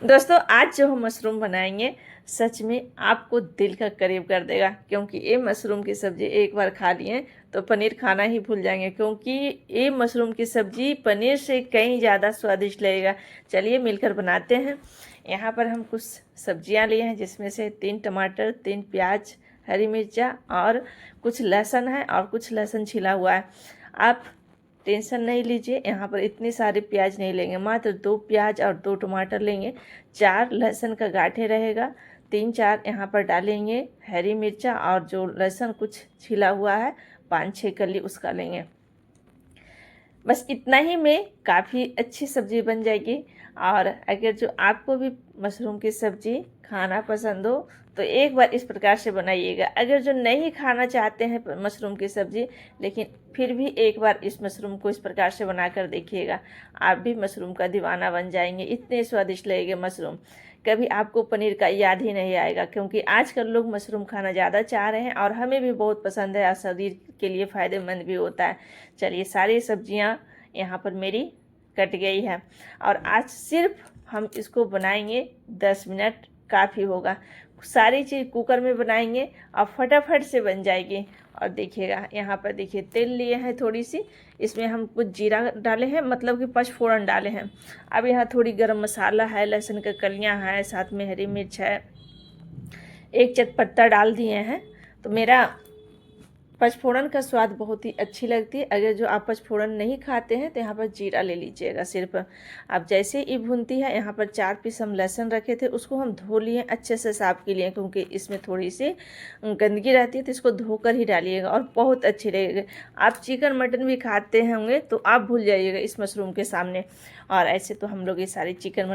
दोस्तों आज जो हम मशरूम बनाएंगे सच में आपको दिल का करीब कर देगा, क्योंकि ये मशरूम की सब्ज़ी एक बार खा लिए तो पनीर खाना ही भूल जाएंगे, क्योंकि ये मशरूम की सब्ज़ी पनीर से कहीं ज़्यादा स्वादिष्ट लगेगा। चलिए मिलकर बनाते हैं। यहाँ पर हम कुछ सब्जियाँ लिए हैं, जिसमें से 3 टमाटर, 3 प्याज, हरी मिर्चा और कुछ लहसुन है और कुछ लहसुन छिला हुआ है। आप टेंशन नहीं लीजिए, यहाँ पर इतने सारे प्याज नहीं लेंगे, मात्र 2 प्याज और 2 टमाटर लेंगे। 4 लहसुन का गांठे रहेगा, 3-4 यहाँ पर डालेंगे हरी मिर्चा, और जो लहसुन कुछ छिला हुआ है 5-6 कली उसका लेंगे। बस इतना ही में काफ़ी अच्छी सब्ज़ी बन जाएगी। और अगर जो आपको भी मशरूम की सब्ज़ी खाना पसंद हो तो एक बार इस प्रकार से बनाइएगा। अगर जो नहीं खाना चाहते हैं मशरूम की सब्ज़ी, लेकिन फिर भी एक बार इस मशरूम को इस प्रकार से बनाकर देखिएगा, आप भी मशरूम का दीवाना बन जाएंगे। इतने स्वादिष्ट लगेंगे मशरूम, कभी आपको पनीर का याद ही नहीं आएगा, क्योंकि आजकल लोग मशरूम खाना ज़्यादा चाह रहे हैं और हमें भी बहुत पसंद है और शरीर के लिए फ़ायदेमंद भी होता है। चलिए सारी सब्जियां यहाँ पर मेरी कट गई है और आज सिर्फ हम इसको बनाएंगे 10 मिनट काफ़ी होगा। सारी चीज़ कुकर में बनाएंगे और फटाफट से बन जाएगी। और देखिएगा यहाँ पर देखिए तेल लिए हैं थोड़ी सी, इसमें हम कुछ जीरा डाले हैं, मतलब कि पचफोड़न डाले हैं। अब यहाँ थोड़ी गरम मसाला है, लहसुन की कलियाँ हैं, साथ में हरी मिर्च है, एक चटपटा डाल दिए हैं। तो मेरा पचफोड़न का स्वाद बहुत ही अच्छी लगती है। अगर जो आप पचफोड़न नहीं खाते हैं तो यहाँ पर जीरा ले लीजिएगा सिर्फ। अब जैसे ही भूनती है, यहाँ पर 4 पीस हम लहसुन रखे थे, उसको हम धो लिए, अच्छे से साफ़ के लिए, क्योंकि इसमें थोड़ी सी गंदगी रहती है, तो इसको धोकर ही डालिएगा और बहुत अच्छी लगेगी। आप चिकन मटन भी खाते होंगे तो आप भूल जाइएगा इस मशरूम के सामने। और ऐसे तो हम लोग ये सारे चिकन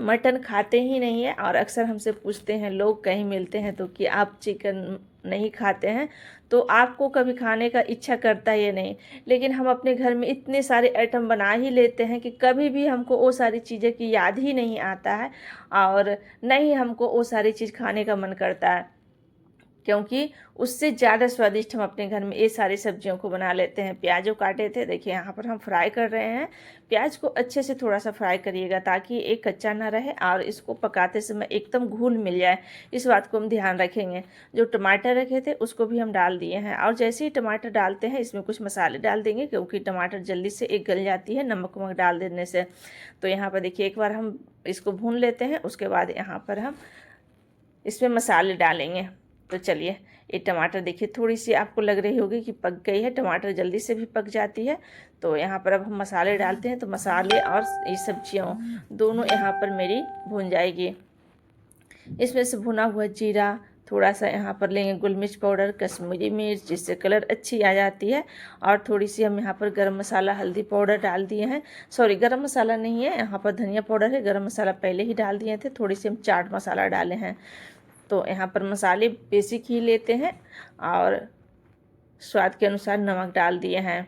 मटन खाते ही नहीं है। और अक्सर हमसे पूछते हैं लोग कहीं मिलते हैं तो कि आप चिकन नहीं खाते हैं, तो आपको कभी खाने का इच्छा करता ही नहीं। लेकिन हम अपने घर में इतने सारे आइटम बना ही लेते हैं कि कभी भी हमको वो सारी चीज़ें की याद ही नहीं आता है और नहीं हमको वो सारी चीज़ खाने का मन करता है, क्योंकि उससे ज़्यादा स्वादिष्ट हम अपने घर में ये सारी सब्जियों को बना लेते हैं। प्याजों काटे थे, देखिए यहाँ पर हम फ्राई कर रहे हैं। प्याज को अच्छे से थोड़ा सा फ्राई करिएगा ताकि एक कच्चा ना रहे और इसको पकाते समय एकदम घुल मिल जाए, इस बात को हम ध्यान रखेंगे। जो टमाटर रखे थे उसको भी हम डाल दिए हैं, और जैसे ही टमाटर डालते हैं इसमें कुछ मसाले डाल देंगे, क्योंकि टमाटर जल्दी से एक गल जाती है नमक वमक डाल देने से। तो यहाँ पर देखिए एक बार हम इसको भून लेते हैं, उसके बाद यहाँ पर हम इसमें मसाले डालेंगे। तो चलिए, ये टमाटर देखिए थोड़ी सी आपको लग रही होगी कि पक गई है, टमाटर जल्दी से भी पक जाती है। तो यहाँ पर अब हम मसाले डालते हैं, तो मसाले और ये सब्जियों दोनों यहाँ पर मेरी भून जाएगी। इसमें से भुना हुआ जीरा, थोड़ा सा यहाँ पर लेंगे गुल मिर्च पाउडर, कश्मीरी मिर्च, जिससे कलर अच्छी आ जाती है, और थोड़ी सी हम यहाँ पर गरम मसाला, हल्दी पाउडर डाल दिए हैं। सॉरी, गरम मसाला नहीं है, यहाँ पर धनिया पाउडर है, गरम मसाला पहले ही डाल दिए थे। थोड़ी सी हम चाट मसाला डाले हैं। तो यहाँ पर मसाले बेसिक ही लेते हैं और स्वाद के अनुसार नमक डाल दिए हैं।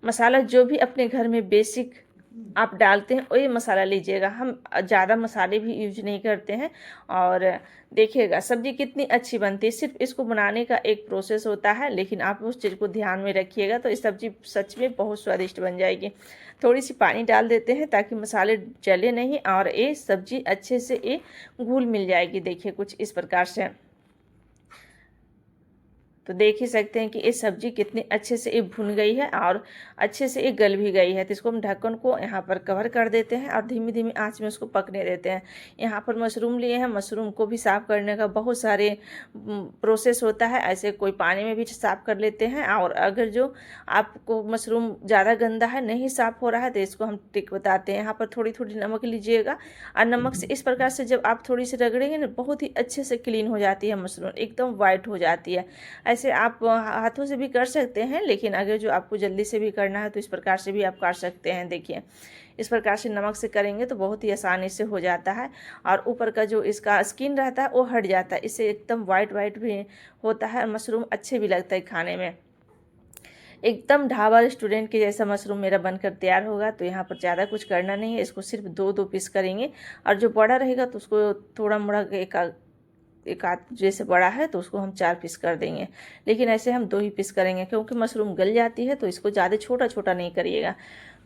मसाला जो भी अपने घर में बेसिक आप डालते हैं वही मसाला लीजिएगा, हम ज़्यादा मसाले भी यूज नहीं करते हैं। और देखिएगा सब्ज़ी कितनी अच्छी बनती है। सिर्फ इसको बनाने का एक प्रोसेस होता है, लेकिन आप उस चीज़ को ध्यान में रखिएगा तो इस सब्ज़ी सच में बहुत स्वादिष्ट बन जाएगी। थोड़ी सी पानी डाल देते हैं ताकि मसाले जले नहीं और ये सब्ज़ी अच्छे से ये घुल मिल जाएगी। देखिए कुछ इस प्रकार से, तो देख ही सकते हैं कि ये सब्ज़ी कितनी अच्छे से ये भुन गई है और अच्छे से ये गल भी गई है। तो इसको हम ढक्कन को यहाँ पर कवर कर देते हैं और धीमी धीमी आंच में उसको पकने देते हैं। यहाँ पर मशरूम लिए हैं, मशरूम को भी साफ़ करने का बहुत सारे प्रोसेस होता है। ऐसे कोई पानी में भी साफ़ कर लेते हैं, और अगर जो आपको मशरूम ज़्यादा गंदा है, नहीं साफ़ हो रहा है, तो इसको हम ट्रिक बताते हैं। यहाँ पर थोड़ी थोड़ी नमक लीजिएगा और नमक से इस प्रकार से जब आप थोड़ी सी रगड़ेंगे ना, बहुत ही अच्छे से क्लीन हो जाती है मशरूम, एकदम वाइट हो जाती है। ऐसे आप हाथों से भी कर सकते हैं, लेकिन अगर जो आपको जल्दी से भी करना है तो इस प्रकार से भी आप कर सकते हैं। देखिए इस प्रकार से नमक से करेंगे तो बहुत ही आसानी से हो जाता है, और ऊपर का जो इसका स्किन रहता है वो हट जाता है, इससे एकदम वाइट वाइट भी होता है, मशरूम अच्छे भी लगता है खाने में। एकदम ढाबा रेस्टोरेंट के जैसा मशरूम मेरा बनकर तैयार होगा। तो यहाँ पर ज़्यादा कुछ करना नहीं है, इसको सिर्फ 2-2 पीस करेंगे, और जो बड़ा रहेगा तो उसको थोड़ा मोड़ा एक आध जैसे बड़ा है तो उसको हम 4 पीस कर देंगे। लेकिन ऐसे हम 2 ही पीस करेंगे, क्योंकि मशरूम गल जाती है, तो इसको ज़्यादा छोटा छोटा नहीं करिएगा।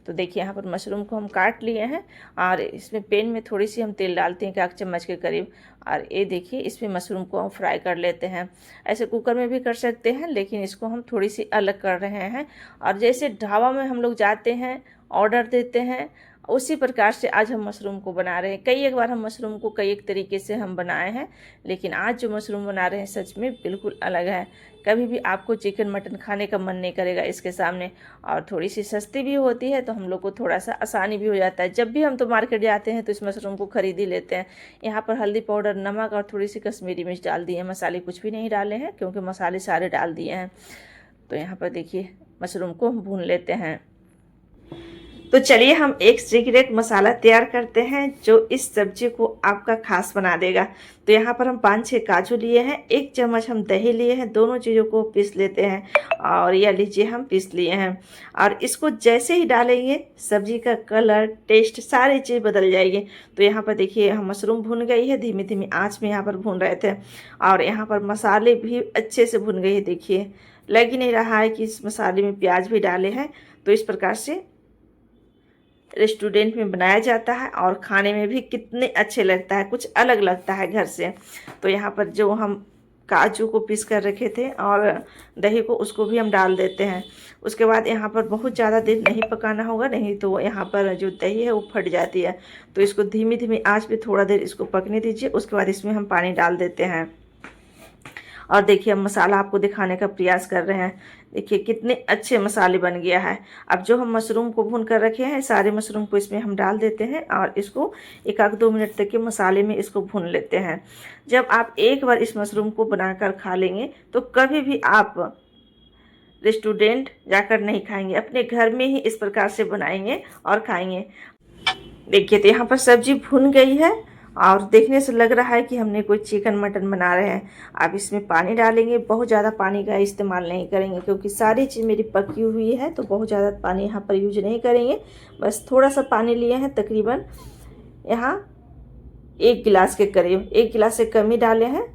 तो देखिए यहाँ पर मशरूम को हम काट लिए हैं और इसमें पैन में थोड़ी सी हम तेल डालते हैं 1 चम्मच के करीब। और ये देखिए इसमें मशरूम को हम फ्राई कर लेते हैं। ऐसे कुकर में भी कर सकते हैं, लेकिन इसको हम थोड़ी सी अलग कर रहे हैं। और जैसे ढाबा में हम लोग जाते हैं, ऑर्डर देते हैं, उसी प्रकार से आज हम मशरूम को बना रहे हैं। कई एक बार हम मशरूम को कई एक तरीके से हम बनाए हैं, लेकिन आज जो मशरूम बना रहे हैं सच में बिल्कुल अलग है। कभी भी आपको चिकन मटन खाने का मन नहीं करेगा इसके सामने। और थोड़ी सी सस्ती भी होती है, तो हम लोग को थोड़ा सा आसानी भी हो जाता है। जब भी हम तो मार्केट जाते हैं तो इस मशरूम को खरीद ही लेते हैं। यहाँ पर हल्दी पाउडर, नमक और थोड़ी सी कश्मीरी मिर्च डाल दिए हैं। मसाले कुछ भी नहीं डाले हैं, क्योंकि मसाले सारे डाल दिए हैं। तो यहाँ पर देखिए मशरूम को हम भून लेते हैं। तो चलिए हम एक सीक्रेट मसाला तैयार करते हैं जो इस सब्जी को आपका खास बना देगा। तो यहाँ पर हम 5-6 काजू लिए हैं, 1 चम्मच हम दही लिए हैं। दोनों चीज़ों को पीस लेते हैं। और यह लीजिए हम पीस लिए हैं। और इसको जैसे ही डालेंगे सब्जी का कलर, टेस्ट, सारी चीज़ बदल जाएगी। तो यहाँ पर देखिए हम मशरूम भुन गई है, धीमी धीमी आँच में यहाँ पर भून रहे थे। और यहाँ पर मसाले भी अच्छे से भुन गए हैं। देखिए लग ही नहीं रहा है कि इस मसाले में प्याज भी डाले हैं। तो इस प्रकार से रेस्टोरेंट में बनाया जाता है और खाने में भी कितने अच्छे लगता है, कुछ अलग लगता है घर से। तो यहाँ पर जो हम काजू को पीस कर रखे थे और दही को, उसको भी हम डाल देते हैं। उसके बाद यहाँ पर बहुत ज़्यादा देर नहीं पकाना होगा, नहीं तो यहाँ पर जो दही है वो फट जाती है। तो इसको धीमी धीमी आंच पे थोड़ा देर इसको पकने दीजिए। उसके बाद इसमें हम पानी डाल देते हैं। और देखिए हम मसाला आपको दिखाने का प्रयास कर रहे हैं। देखिए कितने अच्छे मसाले बन गया है। अब जो हम मशरूम को भून कर रखे हैं, सारे मशरूम को इसमें हम डाल देते हैं और इसको 1-2 मिनट तक के मसाले में इसको भून लेते हैं। जब आप एक बार इस मशरूम को बनाकर खा लेंगे तो कभी भी आप रेस्टोरेंट जाकर नहीं खाएंगे, अपने घर में ही इस प्रकार से बनाएंगे और खाएंगे। देखिए तो यहाँ पर सब्जी भुन गई है और देखने से लग रहा है कि हमने कोई चिकन मटन बना रहे हैं। अब इसमें पानी डालेंगे, बहुत ज़्यादा पानी का इस्तेमाल नहीं करेंगे क्योंकि सारी चीज़ मेरी पकी हुई है। तो बहुत ज़्यादा पानी यहाँ पर यूज नहीं करेंगे, बस थोड़ा सा पानी लिए हैं। तकरीबन यहाँ 1 गिलास के करीब, 1 गिलास से कम ही डाले हैं।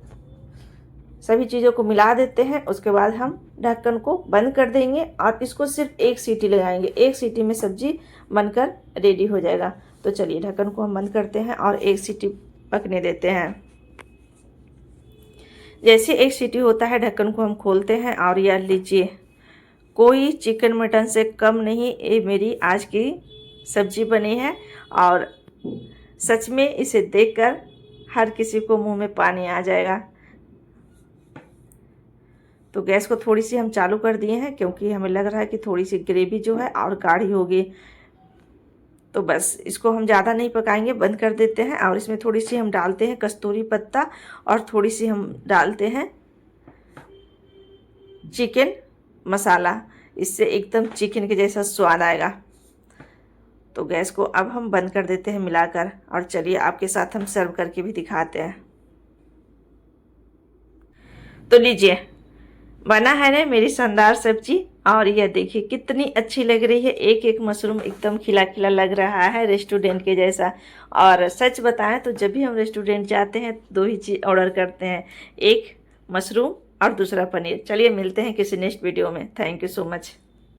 सभी चीज़ों को मिला देते हैं। उसके बाद हम ढक्कन को बंद कर देंगे और इसको सिर्फ 1 सीटी लगाएंगे। 1 सीटी में सब्जी बनकर रेडी हो जाएगा। तो चलिए ढक्कन को हम बंद करते हैं और 1 सीटी पकने देते हैं। जैसे 1 सीटी होता है ढक्कन को हम खोलते हैं और यह लीजिए, कोई चिकन मटन से कम नहीं ये मेरी आज की सब्जी बनी है। और सच में इसे देखकर हर किसी को मुंह में पानी आ जाएगा। तो गैस को थोड़ी सी हम चालू कर दिए हैं क्योंकि हमें लग रहा है कि थोड़ी सी ग्रेवी जो है और गाढ़ी होगी। तो बस इसको हम ज़्यादा नहीं पकाएंगे, बंद कर देते हैं। और इसमें थोड़ी सी हम डालते हैं कस्तूरी पत्ता और थोड़ी सी हम डालते हैं चिकन मसाला। इससे एकदम चिकन के जैसा स्वाद आएगा। तो गैस को अब हम बंद कर देते हैं मिलाकर। और चलिए आपके साथ हम सर्व करके भी दिखाते हैं। तो लीजिए बना है ना मेरी शानदार सब्जी। और यह देखिए कितनी अच्छी लग रही है। एक एक मशरूम एकदम खिला खिला लग रहा है, रेस्टोरेंट के जैसा। और सच बताएं तो जब भी हम रेस्टोरेंट जाते हैं 2 ही चीज़ ऑर्डर करते हैं, एक मशरूम और दूसरा पनीर। चलिए मिलते हैं किसी नेक्स्ट वीडियो में। Thank you so much.